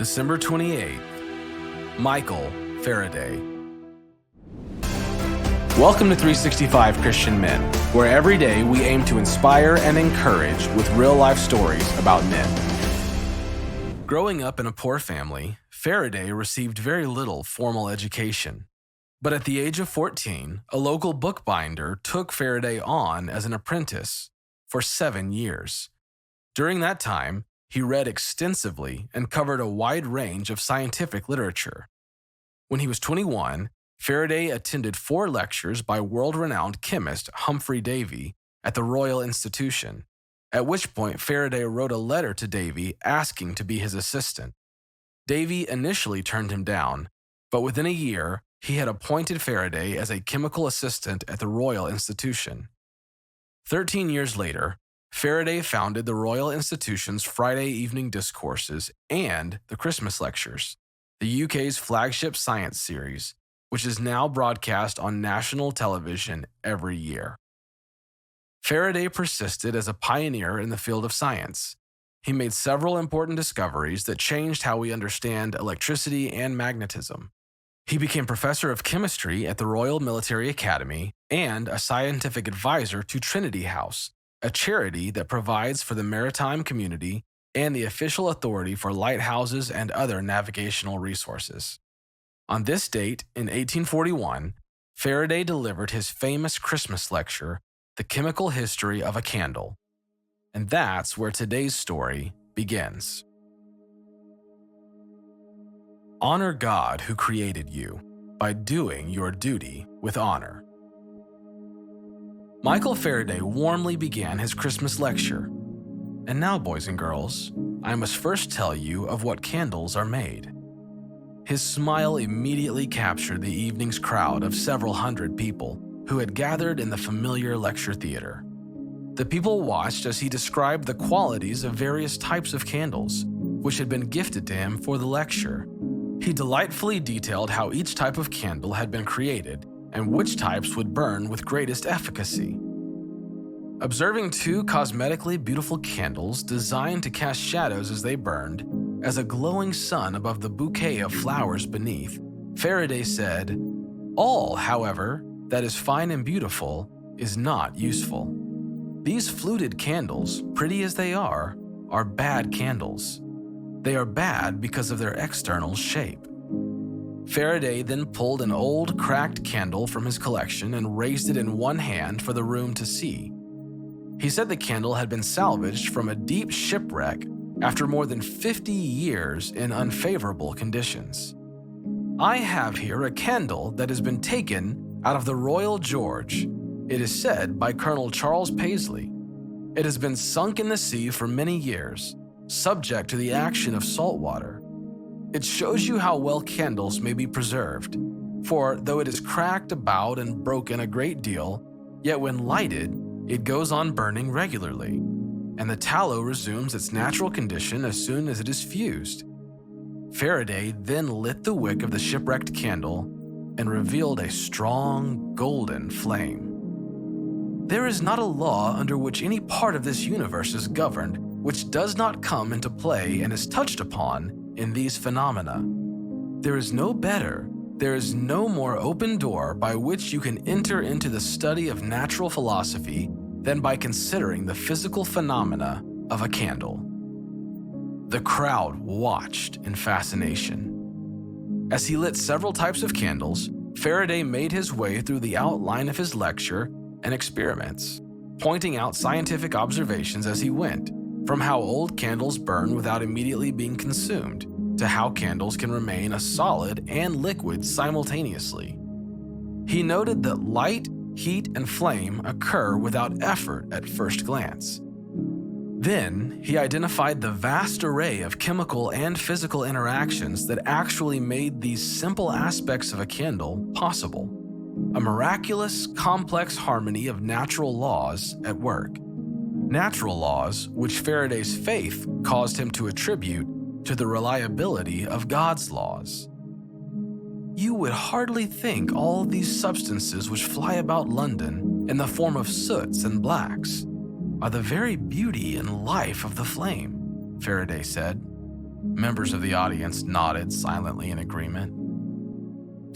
December 28th, Michael Faraday. Welcome to 365 Christian Men, where every day we aim to inspire and encourage with real-life stories about men. Growing up in a poor family, Faraday received very little formal education. But at the age of 14, a local bookbinder took Faraday on as an apprentice for 7 years. During that time, he read extensively and covered a wide range of scientific literature. When he was 21, Faraday attended 4 lectures by world-renowned chemist Humphrey Davy at the Royal Institution, at which point Faraday wrote a letter to Davy asking to be his assistant. Davy initially turned him down, but within a year, he had appointed Faraday as a chemical assistant at the Royal Institution. 13 years later, Faraday founded the Royal Institution's Friday evening discourses and the Christmas lectures, the UK's flagship science series, which is now broadcast on national television every year. Faraday persisted as a pioneer in the field of science. He made several important discoveries that changed how we understand electricity and magnetism. He became professor of chemistry at the Royal Military Academy and a scientific advisor to Trinity House, a charity that provides for the maritime community and the official authority for lighthouses and other navigational resources. On this date, in 1841, Faraday delivered his famous Christmas lecture, The Chemical History of a Candle. And that's where today's story begins. Honor God who created you by doing your duty with honor. Michael Faraday warmly began his Christmas lecture. And now, boys and girls, I must first tell you of what candles are made. His smile immediately captured the evening's crowd of several hundred people who had gathered in the familiar lecture theater. The people watched as he described the qualities of various types of candles, which had been gifted to him for the lecture. He delightfully detailed how each type of candle had been created and which types would burn with greatest efficacy. Observing 2 cosmetically beautiful candles designed to cast shadows as they burned, as a glowing sun above the bouquet of flowers beneath, Faraday said, "All, however, that is fine and beautiful is not useful. These fluted candles, pretty as they are bad candles. They are bad because of their external shape." Faraday then pulled an old, cracked candle from his collection and raised it in one hand for the room to see. He said the candle had been salvaged from a deep shipwreck after more than 50 years in unfavorable conditions. "I have here a candle that has been taken out of the Royal George, it is said by Colonel Charles Paisley. It has been sunk in the sea for many years, subject to the action of salt water. It shows you how well candles may be preserved, for though it is cracked about and broken a great deal, yet when lighted, it goes on burning regularly, and the tallow resumes its natural condition as soon as it is fused." Faraday then lit the wick of the shipwrecked candle and revealed a strong, golden flame. There is not a law under which any part of this universe is governed which does not come into play and is touched upon in these phenomena. There is no more open door by which you can enter into the study of natural philosophy than by considering the physical phenomena of a candle. The crowd watched in fascination. As he lit several types of candles, Faraday made his way through the outline of his lecture and experiments, pointing out scientific observations as he went, from how old candles burn without immediately being consumed, to how candles can remain a solid and liquid simultaneously. He noted that light, heat, and flame occur without effort at first glance. Then, he identified the vast array of chemical and physical interactions that actually made these simple aspects of a candle possible. A miraculous, complex harmony of natural laws at work. Natural laws which Faraday's faith caused him to attribute to the reliability of God's laws. You would hardly think all these substances which fly about London in the form of soots and blacks are the very beauty and life of the flame, Faraday said. Members of the audience nodded silently in agreement.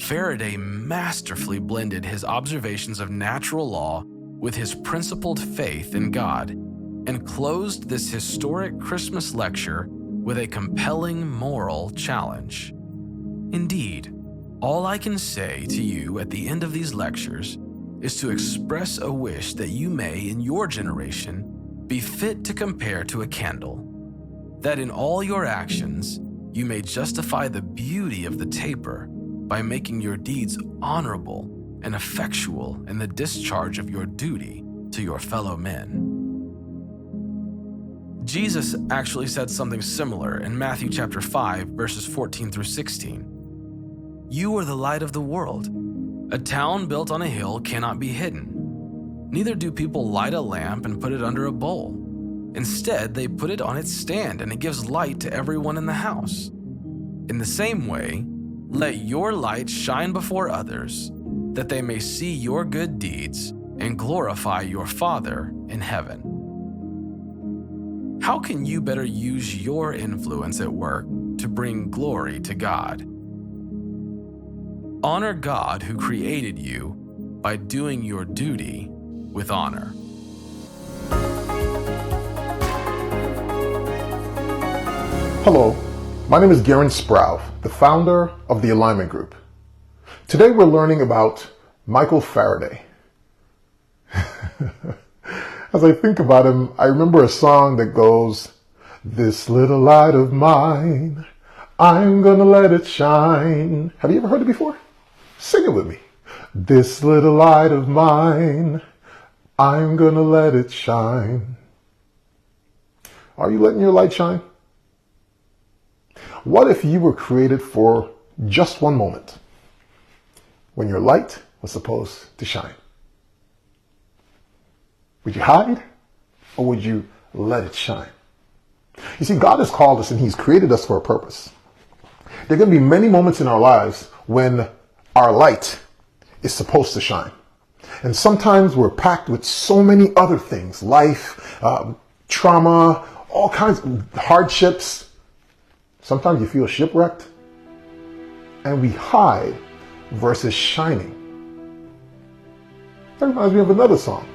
Faraday masterfully blended his observations of natural law with his principled faith in God and closed this historic Christmas lecture with a compelling moral challenge. Indeed, all I can say to you at the end of these lectures is to express a wish that you may, in your generation, be fit to compare to a candle, that in all your actions you may justify the beauty of the taper by making your deeds honorable and effectual in the discharge of your duty to your fellow men. Jesus actually said something similar in Matthew chapter 5, verses 14 through 16. You are the light of the world. A town built on a hill cannot be hidden. Neither do people light a lamp and put it under a bowl. Instead, they put it on its stand, and it gives light to everyone in the house. In the same way, let your light shine before others, that they may see your good deeds and glorify your Father in heaven. How can you better use your influence at work to bring glory to God? Honor God who created you by doing your duty with honor. Hello, my name is Garen Sproul, the founder of the Alignment Group. Today we're learning about Michael Faraday. As I think about him, I remember a song that goes, "This little light of mine, I'm gonna let it shine." Have you ever heard it before? Sing it with me. This little light of mine, I'm gonna let it shine. Are you letting your light shine? What if you were created for just one moment when your light was supposed to shine? Would you hide or would you let it shine? You see, God has called us and He's created us for a purpose. There are going to be many moments in our lives when our light is supposed to shine. And sometimes we're packed with so many other things, life, trauma, all kinds of hardships. Sometimes you feel shipwrecked, and we hide versus shining. That reminds me of another song.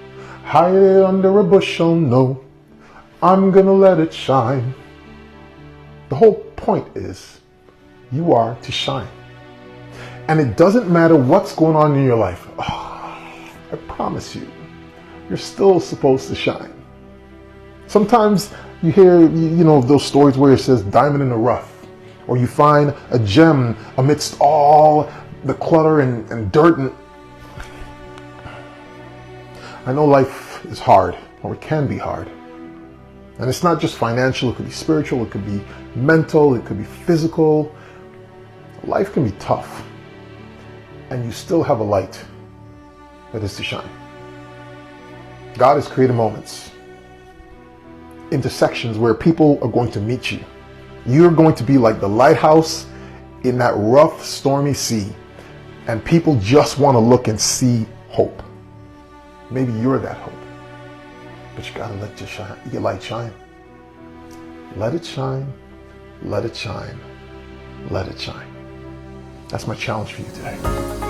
Hide it under a bushel, no, I'm gonna let it shine. The whole point is you are to shine. And it doesn't matter what's going on in your life. I promise you, you're still supposed to shine. Sometimes you hear, those stories where it says diamond in the rough, or you find a gem amidst all the clutter and dirt. And I know life is hard, or it can be hard. And it's not just financial, it could be spiritual, it could be mental, it could be physical. Life can be tough, and you still have a light that is to shine. God has created moments, intersections where people are going to meet you. You're going to be like the lighthouse in that rough, stormy sea, and people just want to look and see hope. Maybe you're that hope, but you gotta let your light shine. Let it shine, let it shine, let it shine. That's my challenge for you today.